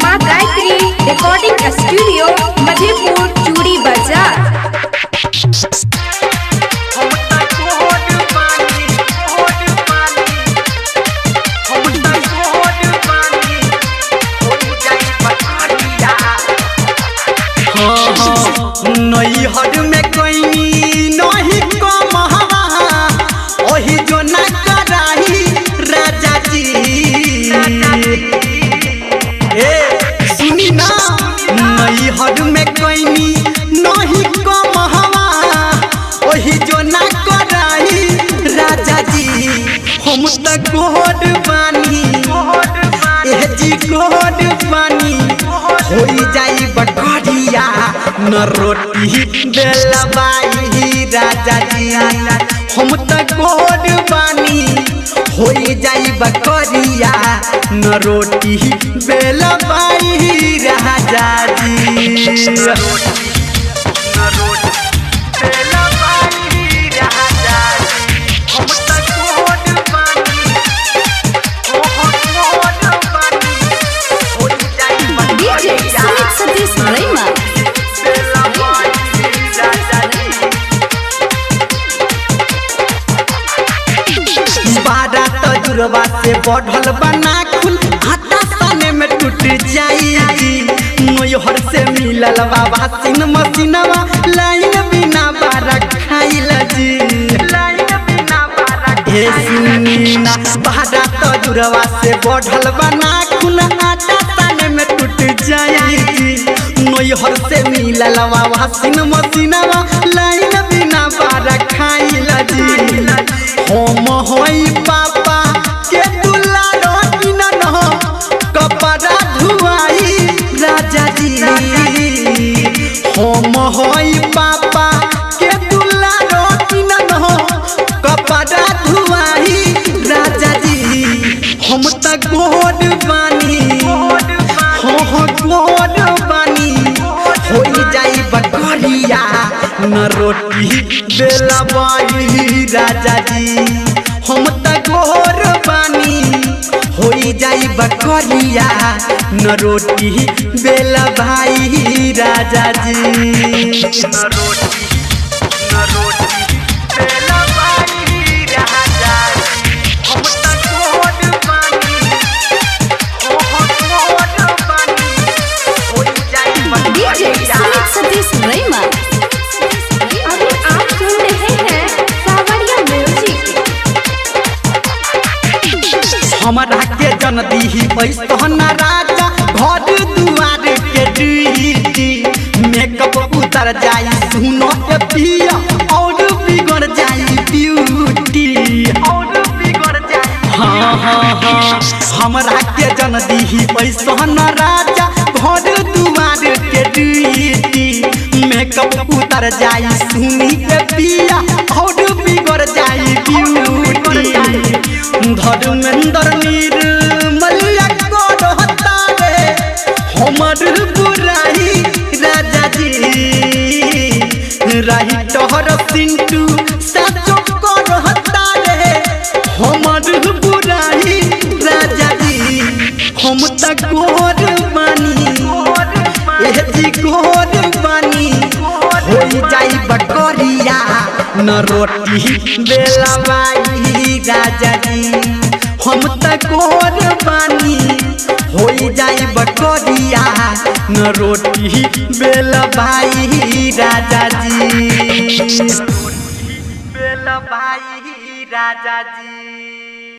माँ Gayatri recording studio Madhepur चूड़ी बाजार। नैहर में कोई नहीं कम ओही जो न कराही राजा जी। ए सुनी ना नैहर में कोई नहीं कम ओही जो न कराही राजा जी। हम त गोड बानी ए जी गोड बानी होई जाई बकरिया न रोटी बेलबाई राजा जी। हम त गोड बानी होई जाई बकरिया न रोटी बेलबाई राजा जी। तजुर्बा से बढ़ल बना खुल आटा साने में टूट जाई। नैहर से मिलल बाबा सिन मसीनवा लाइन बिना बारा खाइल जी। हे सुनीना बारा तजुर्बा से बढ़ल बना खुल आटा साने में टूट जाई। नैहर से मिलल बाबा सिन मसीनवा लाइन बिना बारा खाइल जी। हम होई पापा के दुलारो किनन कपड़ा धुआई राजा जी। हम होई पापा के दुलारो किनन कपड़ा धुआई राजा जी। हम त गोड बानी हो गोड बानी होई जाई बकरिया न रोटी बेलबाई राजा जी। हम त गोर बानी होई जाई बकरिया न रोटी बेलबाई राजा जी। न रोटी बेलबाई राजा जी। हम त गोर बानी गोर बानी होई जाई बकरिया। अभी आप सुन रहे हैं सावरिया म्यूजिक। हमरा के जन दीही ऐसन राजा घर दुआर के ड्यूटी। मेकअप उतर जाई सुनो के पिया और बिगड़ जाई ब्यूटी। हाँ हमरा के जन दीही ऐसन राजा घर दुआर के ड्यूटी। मेकअप उतर जाई सुनी के पिया और बिगड़ जाई ब्यूटी। धर्मेंद्र निर्मलिया करता रे हमर बुराई राजा जी। राही टहर सिंटू साचो करता रे हमर बुराई राजा जी। हम त गोर बानी ए जी गोर बानी होई जाई बकरिया न रोटी बेलबाई राजा जी। हम त गोर बानी होई जाई बकरिया न रोटी बेलबाई राजा जी। बेलबाई राजा जी।